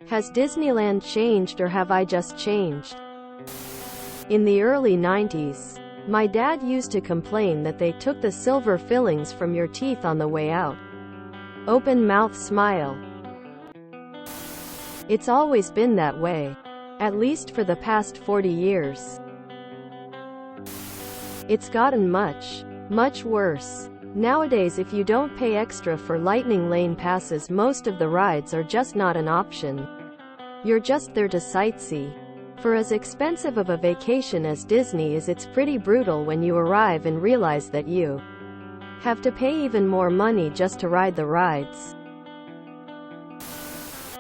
Has Disneyland changed, or have I just changed? In the early 90s, my dad used to complain that they took the silver fillings from your teeth on the way out. Open mouth smile. It's always been that way. At least for the past 40 years. It's gotten much, much worse. Nowadays, if you don't pay extra for Lightning Lane passes, most of the rides are just not an option. You're just there to sightsee. For as expensive of a vacation as Disney is, it's pretty brutal when you arrive and realize that you have to pay even more money just to ride the rides.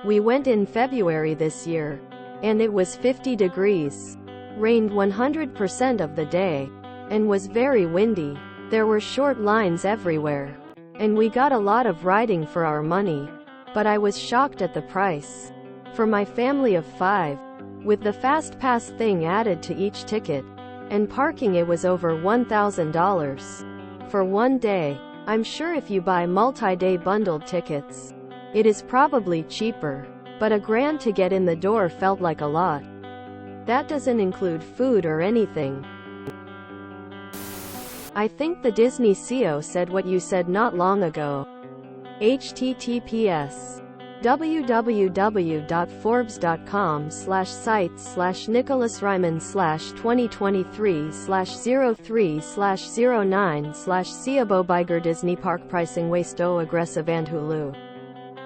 We went in February this year, and it was 50 degrees, rained 100% of the day, and was very windy. There were short lines everywhere, and we got a lot of riding for our money, but I was shocked at the price. For my family of 5, with the Fast Pass thing added to each ticket, and parking, it was over $1,000 for one day. I'm sure if you buy multi-day bundled tickets, it is probably cheaper, but $1,000 to get in the door felt like a lot. That doesn't include food or anything. I think the Disney CEO said what you said not long ago. https://nicholasryman/2023/03/09/Siabobiger Disney Park pricing waste o aggressive and Hulu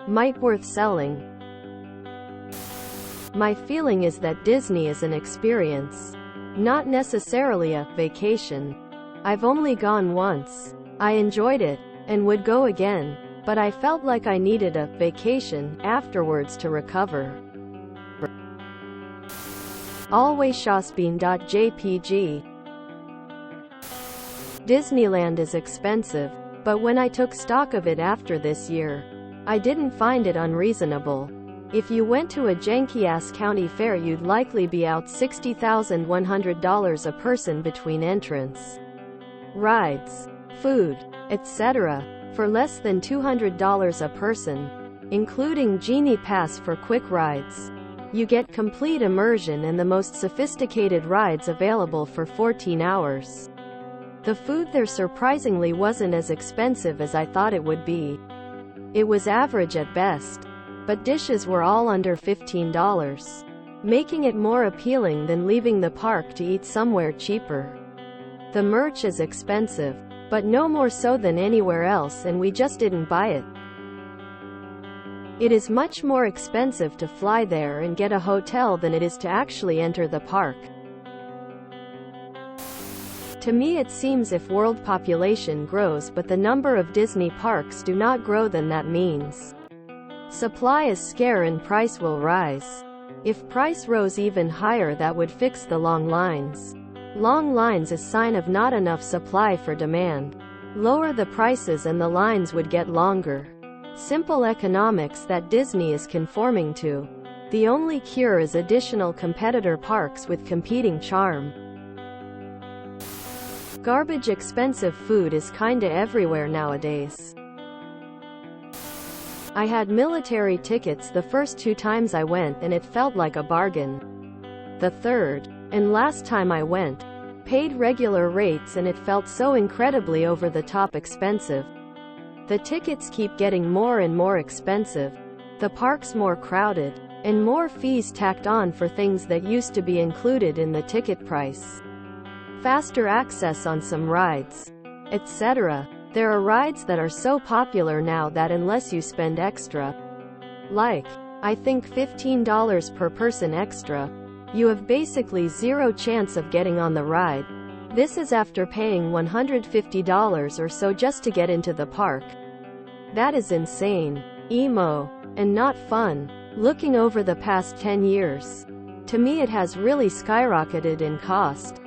might worth selling. My feeling is that Disney is an experience, not necessarily a vacation. I've only gone once. I enjoyed it, and would go again, but I felt like I needed a vacation afterwards to recover. alwayshasbeen.jpg. Disneyland is expensive, but when I took stock of it after this year, I didn't find it unreasonable. If you went to a janky-ass county fair, you'd likely be out $60,100 a person between entrance, rides, food, etc. for less than $200 a person, including Genie Pass for quick rides. You get complete immersion and the most sophisticated rides available for 14 hours. The food there surprisingly wasn't as expensive as I thought it would be. It was average at best, but dishes were all under $15, making it more appealing than leaving the park to eat somewhere cheaper. The merch is expensive, but no more so than anywhere else, and we just didn't buy it. It is much more expensive to fly there and get a hotel than it is to actually enter the park. To me, it seems if world population grows but the number of Disney parks do not grow, then that means supply is scarce and price will rise. If price rose even higher, that would fix the long lines. Long lines is sign of not enough supply for demand. Lower the prices and the lines would get longer. Simple economics that Disney is conforming to. The only cure is additional competitor parks with competing charm. Garbage expensive food is kinda everywhere nowadays. I had military tickets the first 2 times I went, and it felt like a bargain. The third and last time I went, paid regular rates, and it felt so incredibly over the top expensive. The tickets keep getting more and more expensive, the parks more crowded, and more fees tacked on for things that used to be included in the ticket price. Faster access on some rides, etc. There are rides that are so popular now that unless you spend extra, like, I think $15 per person extra, you have basically zero chance of getting on the ride. This is after paying $150 or so just to get into the park. That is insane, emo, and not fun. Looking over the past 10 years, to me it has really skyrocketed in cost.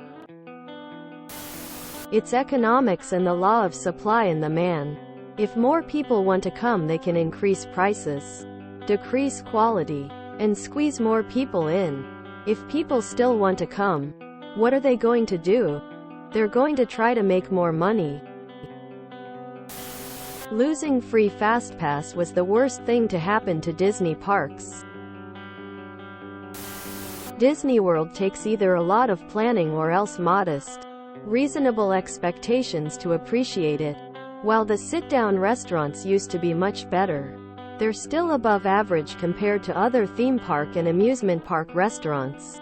It's economics and the law of supply and demand. If more people want to come, they can increase prices, decrease quality, and squeeze more people in. If people still want to come, what are they going to do? They're going to try to make more money. Losing free FastPass was the worst thing to happen to Disney parks. Disney World takes either a lot of planning or else modest, reasonable expectations to appreciate it. While the sit-down restaurants used to be much better, they're still above average compared to other theme park and amusement park restaurants.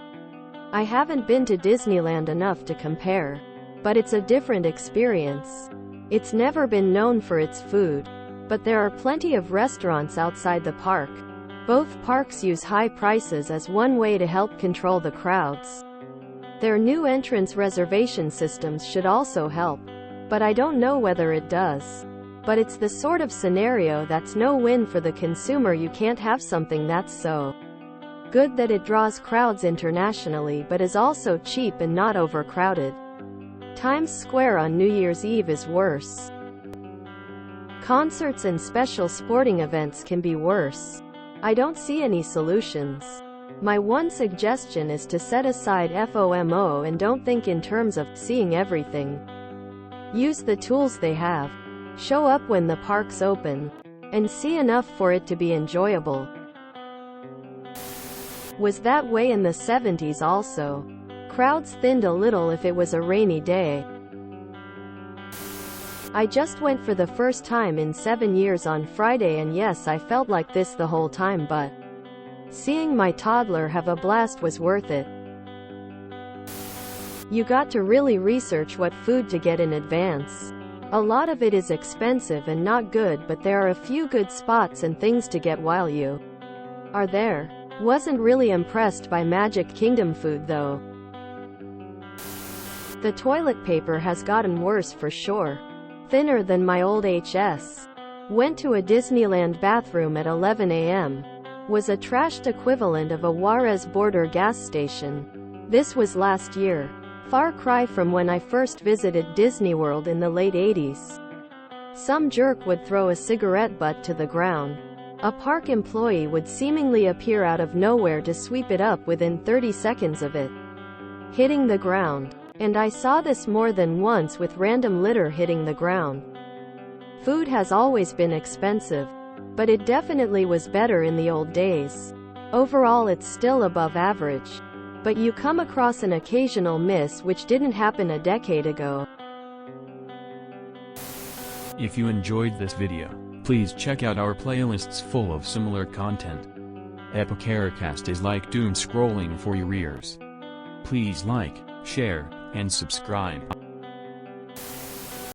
I haven't been to Disneyland enough to compare, but it's a different experience. It's never been known for its food, but there are plenty of restaurants outside the park. Both parks use high prices as one way to help control the crowds. Their new entrance reservation systems should also help, but I don't know whether it does. But it's the sort of scenario that's no win for the consumer. You can't have something that's so good that it draws crowds internationally but is also cheap and not overcrowded. Times Square on New Year's Eve is worse. Concerts and special sporting events can be worse. I don't see any solutions. My one suggestion is to set aside FOMO and don't think in terms of seeing everything. Use the tools they have. Show up when the park's open, and see enough for it to be enjoyable. Was that way in the 70s also. Crowds thinned a little if it was a rainy day. I just went for the first time in 7 years on Friday, and yes, I felt like this the whole time, but seeing my toddler have a blast was worth it. You got to really research what food to get in advance. A lot of it is expensive and not good, but there are a few good spots and things to get while you are there. Wasn't really impressed by Magic Kingdom food though. The toilet paper has gotten worse for sure. Thinner than my old HS. Went to a Disneyland bathroom at 11 a.m. Was a trashed equivalent of a Juarez border gas station. This was last year. Far cry from when I first visited Disney World in the late 80s. Some jerk would throw a cigarette butt to the ground. A park employee would seemingly appear out of nowhere to sweep it up within 30 seconds of it hitting the ground. And I saw this more than once with random litter hitting the ground. Food has always been expensive, but it definitely was better in the old days. Overall, it's still above average. But you come across an occasional miss, which didn't happen a decade ago. If you enjoyed this video, please check out our playlists full of similar content. Epicaricast is like doom scrolling for your ears. Please like, share, and subscribe.